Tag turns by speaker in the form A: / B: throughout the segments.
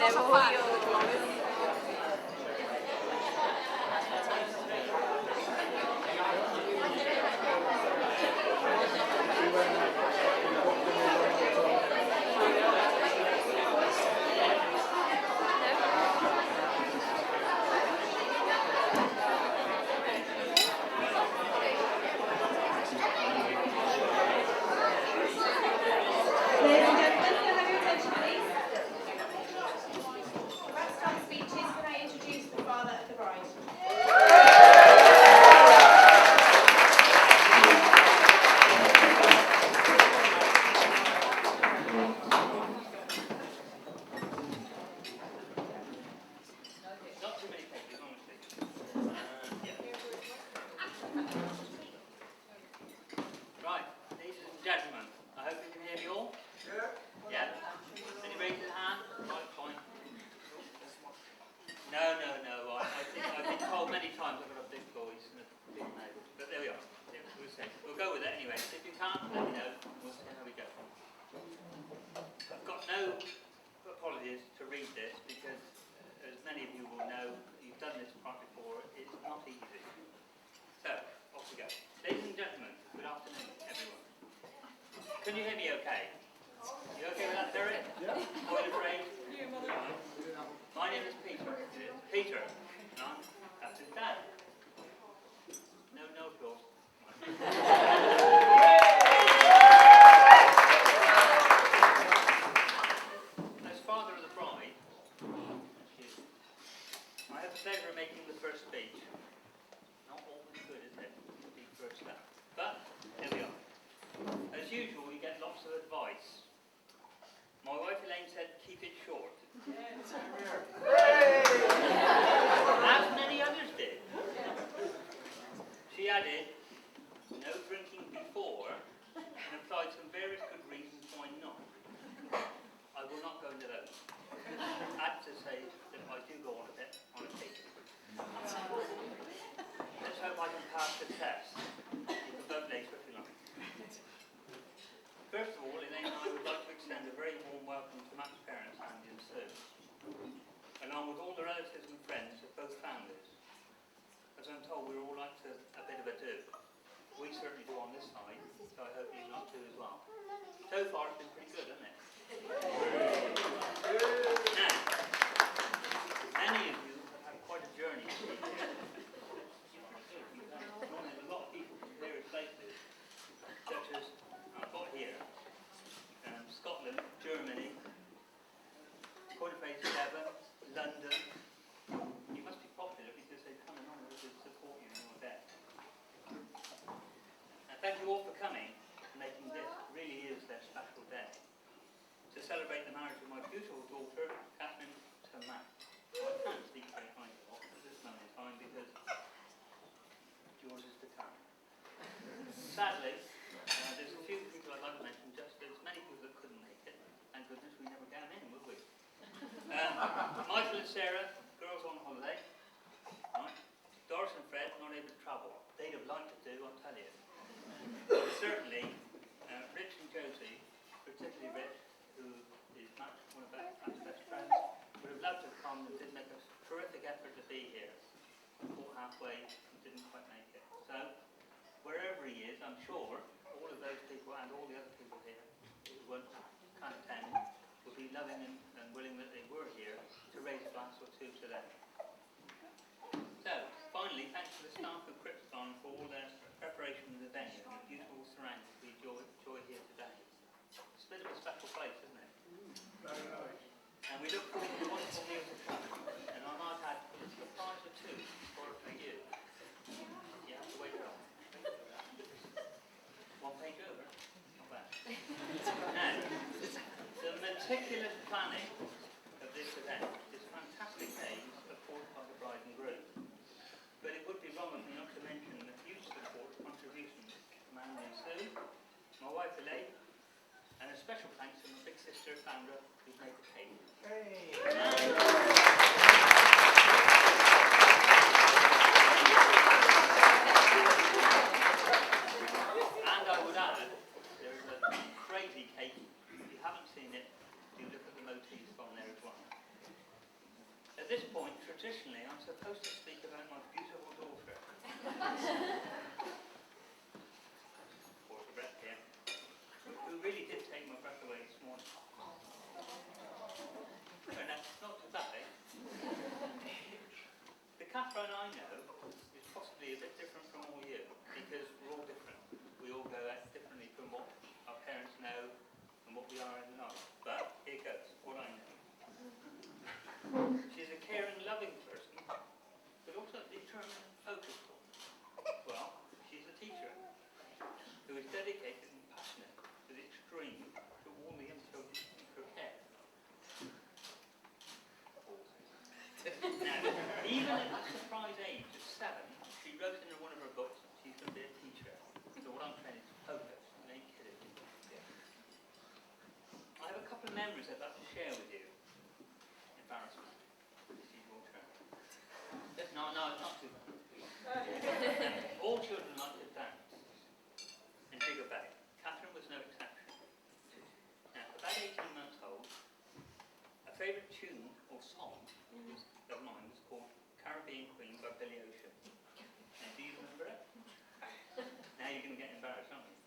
A: cosa fare?
B: Ladies and gentlemen, can I have your attention, please? First on speeches, can I introduce the father of the bride?
C: Not too many papers, honestly. Right, ladies and gentlemen, I hope you can hear me all. Yeah. Any raise your hand? Right, fine. No. I've been told many times I've got a big voice and a big nose, but there we are. We'll see. We'll go with it anyway. If you can't, let me know. We'll see how we go. I've got no apologies to read this because, as many of you will know, you've done this part before. It's not easy. So, off we go. Ladies and gentlemen, good afternoon, everyone. Can you hear me okay? You okay with that, Derek? Yeah. Are you afraid? My name is Peter. Peter. And I'm Kathryn's dad. No applause. As father of the bride, I have the pleasure of making the first speech. Not always good, is it? Speak first up. But, here we are. As usual, we get lots of advice. My wife Elaine said, keep it short. As many others did. She added, no drinking before, and applied some various good reasons why not. I will not go into those. I have to say that I do go on a bit on occasion. Let's hope I can pass the test. You can vote later if you like. First of all, Elaine and I would like to extend a very warm welcome to Matt's parents, Andy and Sue, along with all the relatives and friends of both families. As I'm told, we're all like to a bit of a do. We certainly do on this side, so I hope you lot do as well. So far, it's been pretty good, hasn't it? Now, many of you have had quite a journey to be here. There's a lot of people from various places, such as I've got here, Scotland, Germany, Quarterface 11, London. You must be popular because they've come along to support you in your day. And thank you all for coming and making this really is their special day. To celebrate the marriage of my beautiful daughter, Kathryn, to Matt. I can't speak very highly of at this moment in time because yours is to come. Sadly, there's a few people I'd like to mention, just there's many people that couldn't make it. Thank goodness we never got in, will we? Michael and Sarah, girls on holiday. Right? Doris and Fred, not able to travel. They'd have liked to do, I'll tell you. Certainly, Rich and Josie, particularly Rich, who is one of Matt's best friends, would have loved to have come and did make a terrific effort to be here. Fought halfway and didn't quite make it. So, wherever he is, I'm sure all of those people and all the other people here who can't attend will be loving and willing that they were here to raise a glass or two to them. So, finally, thanks to the staff of Krypton for all their preparation of the venue and the beautiful surroundings we enjoy here today. It's a bit of a special place, isn't it? Very nice. And we look forward to wonderful meals to come. And I might add a surprise or two for you. You have to wait up. One page over. Not bad. Now, the meticulous planning of this event is fantastic names supported by the bride and groom. But it would be wrong of me not to mention the huge support contributions from Andy and Sue, my wife Elaine, and a special thanks to my big sister Sandra, who's made the cake. Hey. And I would add, there is a crazy cake. If you haven't seen it, do look at the motifs on I'm supposed to speak about my beautiful daughter. Pause for breath here. Who really did take my breath away this morning. But that's not too bad, eh? The Kathryn I know is possibly a bit different from all you, because we're all different. We all go out differently from what our parents know and what we are in life. But here goes, what I know. She's a caring, loving person, but also a determined and focused one. Well, she's a teacher who is dedicated and passionate to the extreme to all the young children in her care. Now, even at the surprise age of 7, she wrote in one of her books that she's going to be a teacher. So what I'm trying is focus, and ain't kidding. I have a couple of memories I'd like to share with you. Embarrassment. This is your turn. No, not too bad. All children like to dance and dig about. Kathryn was no exception. Now, about 18 months old, a favourite tune or song of mine was called Caribbean Queen by Billy Ocean. Now, do you remember it? Now you're going to get embarrassed, aren't you?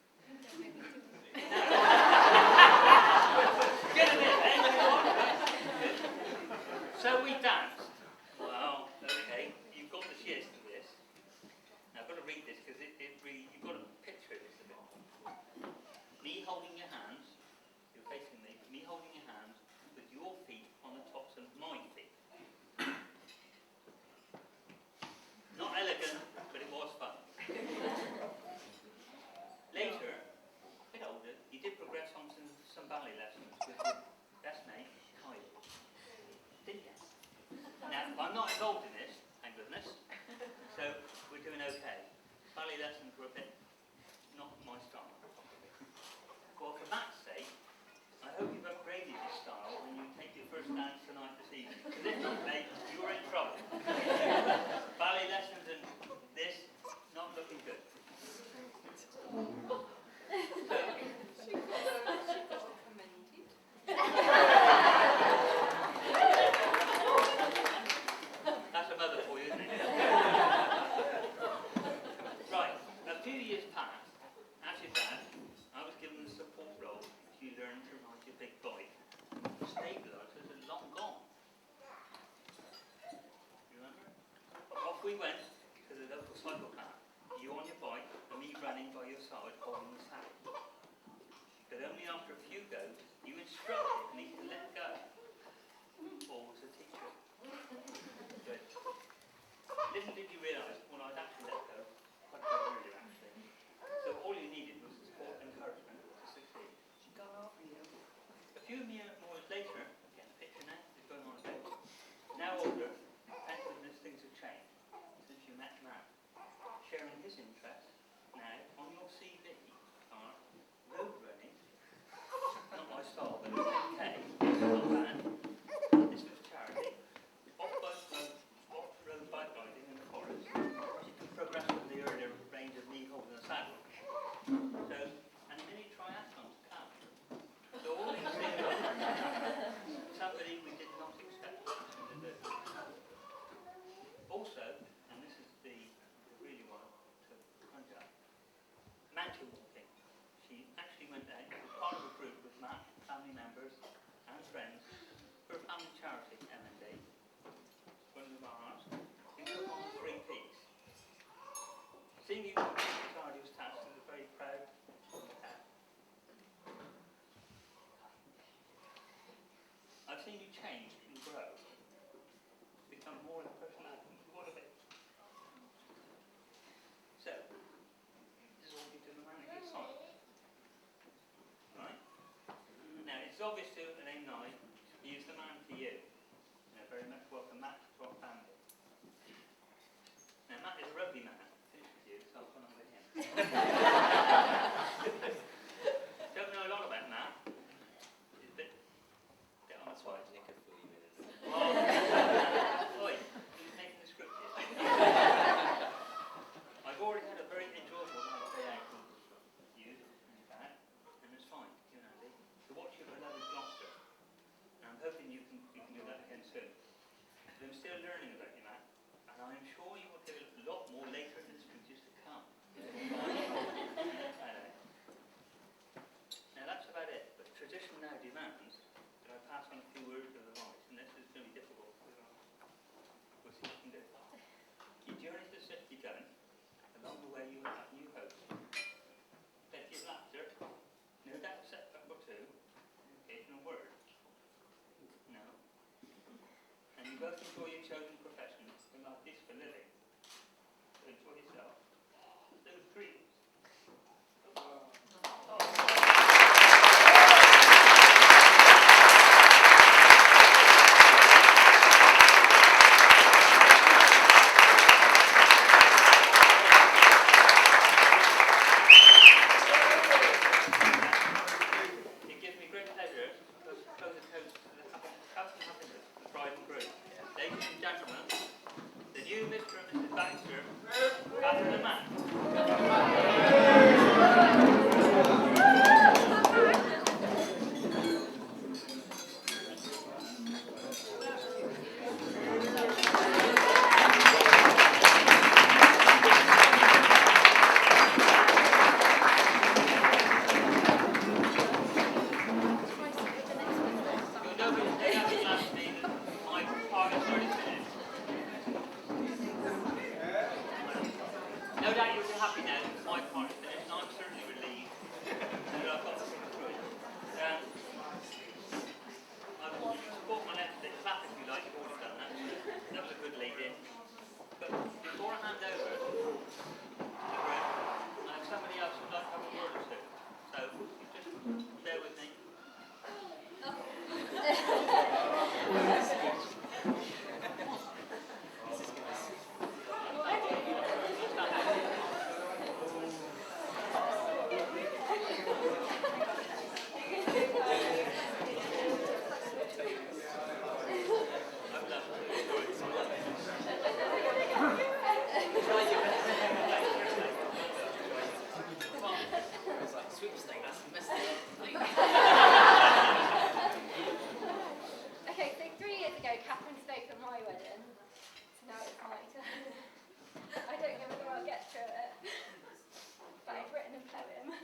C: Get a bit, eh? So we danced. Well, okay, you've got the gist of this. Now I've got to read this because you've got to picture this a bit. Me holding your hands, you're facing me holding your hands with your feet on the tops of my feet. Not elegant, but it was fun. Later, a bit older, you did progress on some ballet lessons with your best mate, Kylie. Didn't you? Now, I'm not involved in this, thank goodness, so we're doing okay. Ballet lessons were a bit not my style. Well, for that sake, I hope you've upgraded your style when you take your first dance tonight this evening. Because if not, mate, you're in trouble. Ballet lessons and this, not looking good. That's a mother for you, isn't it? Right, a few years passed. As your dad, I was given the support role as you learn to ride your big bike. The stabilisers are long gone. You remember? Off we went to the local cycle path. You on your bike and me running by your side holding the saddle. But only after a few goes, you instructed me to let go. Or was a teacher. Good. Little did you realise when I'd actually let go, quite a bit earlier actually. So all you needed was the support and encouragement to succeed. She got over you. A few years later, get the picture now, it's going on a bit. Now older, thank goodness things have changed since you met Matt. Sharing his interests now on your CV are road running, not my style, but it's okay, not bad. This was charity, off-road bike riding in the forest. You can progress with the earlier range of me holding a saddle. So, and many triathlons come. So all these things are somebody we did not expect to do. Also, and this is the really one to conjure up, mountain walking. She actually went out as part of a group with Matt, family members and friends for a family charity, M&D. One of ours, who took on 3 peaks. Seeing you complete this arduous task is a very proud I've seen you change and grow, become more of the person that you want to be. So, this is all due to the man at your side. Right? Now, it's obvious to an aim 9, he is the man for you. Very much welcome Matt to our family. Now, Matt is a rugby man. Finished with you, so I'll put on with him. Don't know a lot about Matt. He's a bit on the spot.
A: Take a few minutes.
C: Oi, he's making the script here. I've already had a very enjoyable night day out with you and your dad, and it's fine, you and Andy, to watch your beloved Gloucester. And I'm hoping you can do that again soon. But I'm still learning about you, Matt. both enjoy your chosen professions and like this for living. So enjoy yourself. Those dreams. It gives me great pleasure to propose a toast to the health and happiness of the bride and groom. Ladies and gentlemen, the new Mr. and Mrs. Baxter, Kathryn and Matt. No doubt you'll be happy now that my part is finished, and I'm certainly relieved that I've got to come through it. I've bought my left leg clap, if you like, you've already done that. That was a good lead in. But before I hand over to Greg, I have somebody else who'd like to have a word or two. So just bear with me.
B: Okay, so 3 years ago, Kathryn spoke at my wedding. So now it's my turn. I don't know whether I'll get through it, but I've written a poem.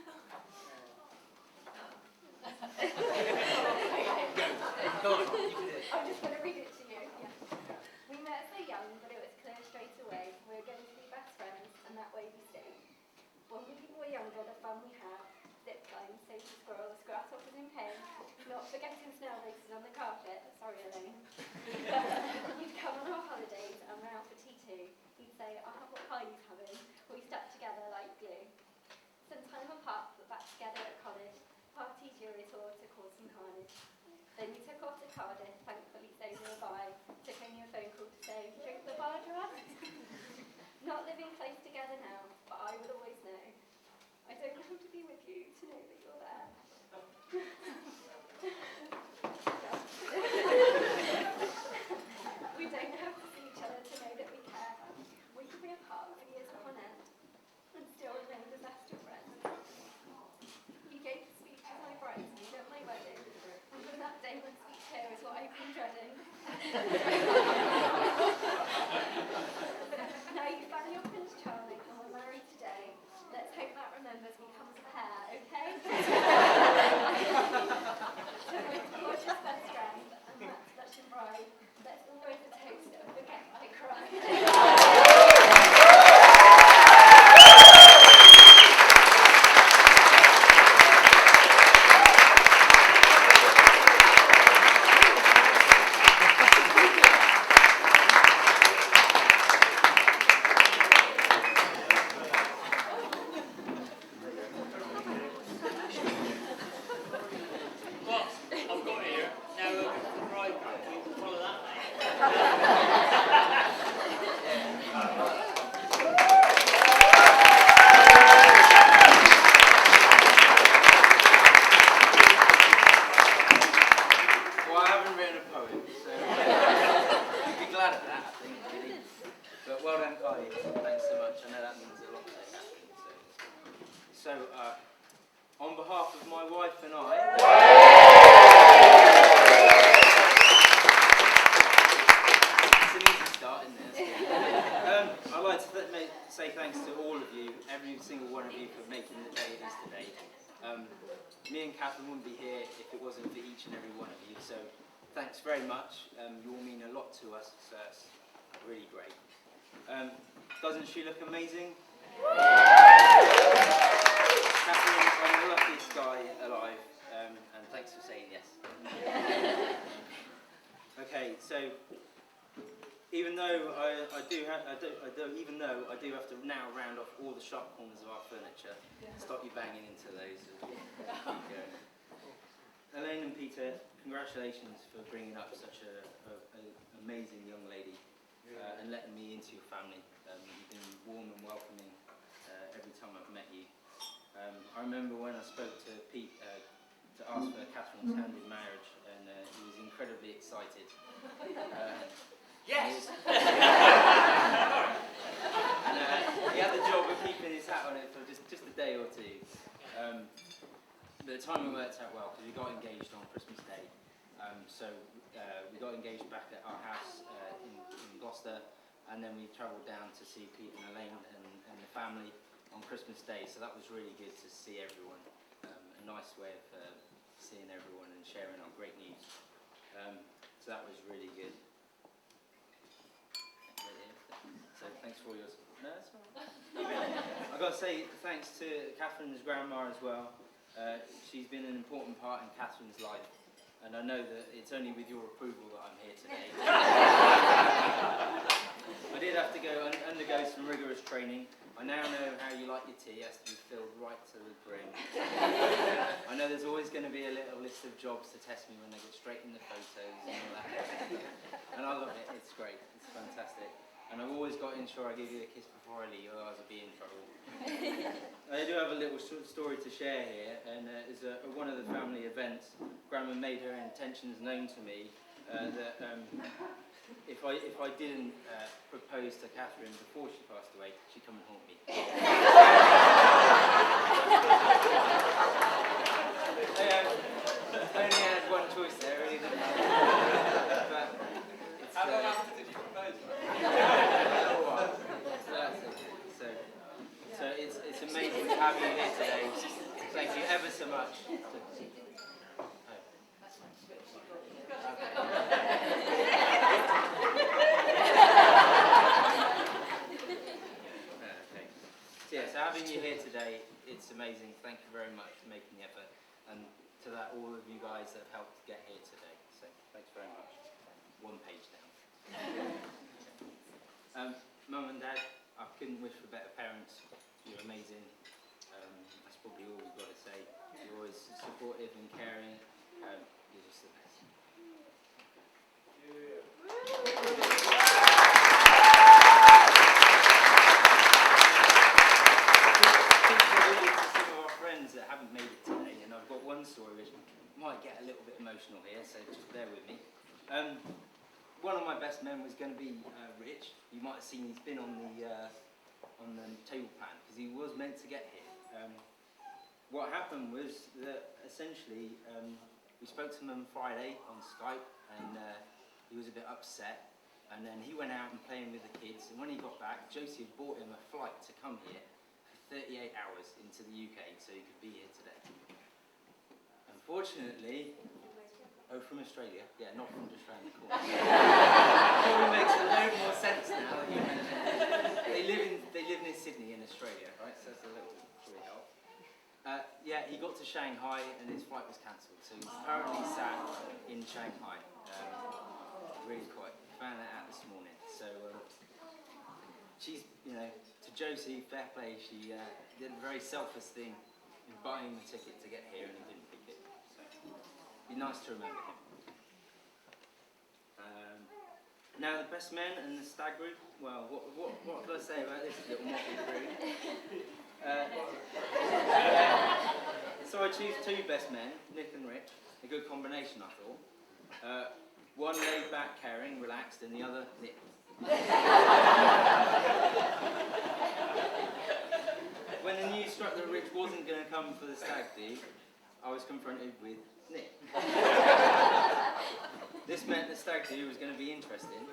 B: I'm just going to read it to you. Yeah. We met so young, but it was clear straight away we were going to be best friends, and that way we stayed. When we were younger, the fun we had, zip line, safety squirrels, grasshoppers in pain, not forgetting snail races on the carpet. Sorry, Elaine. You'd come on our holidays and went out for tea too. You'd say, I'll have what pie you're having. We stuck together like glue. Some time apart, but back together at college. Party jury tour to cause some carnage. Then you took off to Cardiff, thankfully so nearby. Took only a phone call to say, drink the bar dry. Not living close together now, but I will always know. I don't have to be with you to know that you're there. We don't have to see each other to know that we care. We can be apart for years on end and still remain the best of friends. You gave the speech to my bridesmaid at my wedding, and from that day when speech here is what I've been dreading. Now you found your Prince Charming and we're married today. Let's hope that remembers me comes a pair, okay? So it's gorgeous best friend and Matt's blushing bride. Let's all raise a toast and forget I cried.
A: On behalf of my wife and I, it's an easy start, isn't it? I'd like to say thanks to all of you, every single one of you, for making the day it is today. Me and Kathryn wouldn't be here if it wasn't for each and every one of you, so thanks very much. You all mean a lot to us, so it's really great. Doesn't she look amazing? Kathryn, I'm the luckiest guy alive, and thanks for saying yes. Okay, so even though I do have to now round off all the sharp corners of our furniture, stop you banging into those. Keep going. Elaine and Peter, congratulations for bringing up such an amazing young lady and letting me into your family. You've been warm and welcoming every time I've met you. I remember when I spoke to Pete to ask for Kathryn's hand in marriage, and he was incredibly excited.
C: Yes!
A: He had the job of keeping his hat on it for just a day or two. But the timing worked out well because we got engaged on Christmas Day. So we got engaged back at our house in Gloucester, and then we travelled down to see Pete and Elaine and the family on Christmas Day. So that was really good to see everyone. A nice way of seeing everyone and sharing our great news. So that was really good. So thanks for all your support. No, that's all right. I've got to say thanks to Kathryn's grandma as well. She's been an important part in Kathryn's life, and I know that it's only with your approval that I'm here today. I did have to undergo some rigorous training. I now know how you like your tea. It has to be filled right to the brim. I know there's always going to be a little list of jobs to test me when they get straight in the photos and all that. And I love it. It's great. It's fantastic. And I've always got to ensure I give you a kiss before I leave, otherwise I'll be in trouble. I do have a little story to share here, and it's one of the family events. Grandma made her intentions known to me that if I didn't propose to Kathryn before she passed away, she'd come and haunt me. I only had one choice there, really. But it's,
D: how long after did you propose?
A: So it's amazing to have you here today. Thank you ever so much. So having you here today, it's amazing. Thank you very much for making the effort, and to that, all of you guys that have helped get here today. So thanks very much. One page down. Mum and Dad, I couldn't wish for better parents. You're amazing. That's probably all we've got to say. You're always supportive and caring. You're just the best. Some of our friends that haven't made it today, and I've got one story which might get a little bit emotional here, so just bear with me. One of my best men was going to be Rich. You might have seen he's been on the table pan because he was meant to get here. What happened was that essentially we spoke to him on Friday on Skype, and he was a bit upset. And then he went out and playing with the kids. And when he got back, Josie had bought him a flight to come here for 38 hours into the UK so he could be here today. Unfortunately. Oh, from Australia? Yeah, not from just around the corner. Probably makes a load more sense now that you mention it. They live near Sydney in Australia, right? So that's a little really help. Yeah, he got to Shanghai and his flight was cancelled, so he's currently sat in Shanghai. Really quite. Found that out this morning. So she's, to Josie, fair play. She did a very selfless thing in buying the ticket to get here, and he didn't pick it. Be nice to remember him. Now the best men and the stag group. Well, what can I say about this little motley crew? So I choose two best men, Nick and Rich. A good combination, I thought. One laid back, caring, relaxed, and the other Nick. When the news struck that Rich wasn't going to come for the stag do, I was confronted with Nick. This meant the stag do was going to be interesting,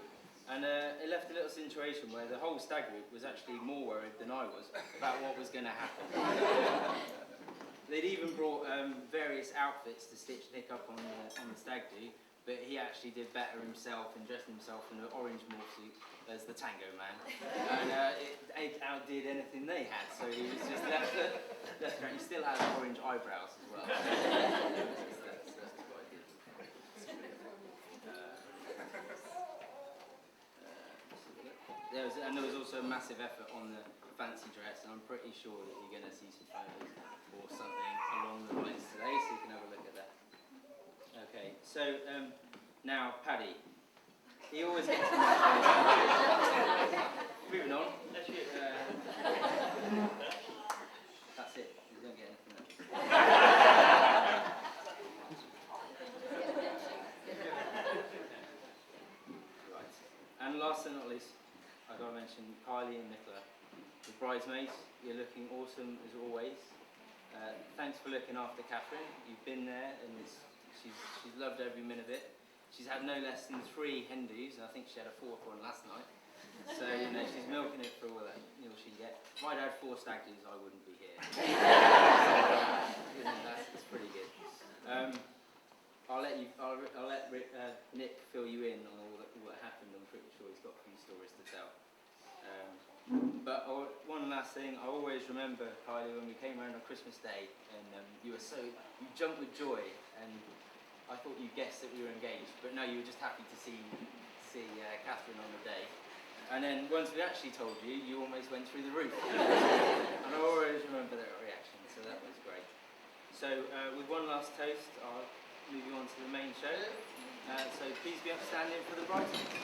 A: and it left a little situation where the whole stag group was actually more worried than I was about what was going to happen. They'd even brought various outfits to stitch Nick up on the stag do, but he actually did better himself and dressed himself in an orange morph suit as the Tango Man, and it outdid anything they had, so he was just left. He still had orange eyebrows as well. That's what I did. there was also a massive effort on the fancy dress, and I'm pretty sure that you're going to see some photos or something along the lines today, so you can have a look at that. Okay, so now Paddy. He always gets to moving on.
C: That's you.
A: That's it. You don't get anything else. Right. And last but not least, I've got to mention Kylie and Nicola, the bridesmaids. You're looking awesome as always. Thanks for looking after Kathryn. You've been there, and she's loved every minute of it. She's had no less than 3 hen dos, and I think she had a 4th one last night. So, you know, she's milking it for all that meal she can get. If I'd had 4 stag do's, I wouldn't be here. That's pretty good. I'll let Nick fill you in on all that happened. I'm pretty sure he's got a few stories to tell. But one last thing, I always remember, Kylie, when we came around on Christmas Day, and you jumped with joy, and I thought you guessed that we were engaged, but no, you were just happy to see Kathryn on the day. And then once we actually told you, you almost went through the roof. And I always remember that reaction, so that was great. So with one last toast, I'll move you on to the main show. So please be upstanding for the bridesmaids.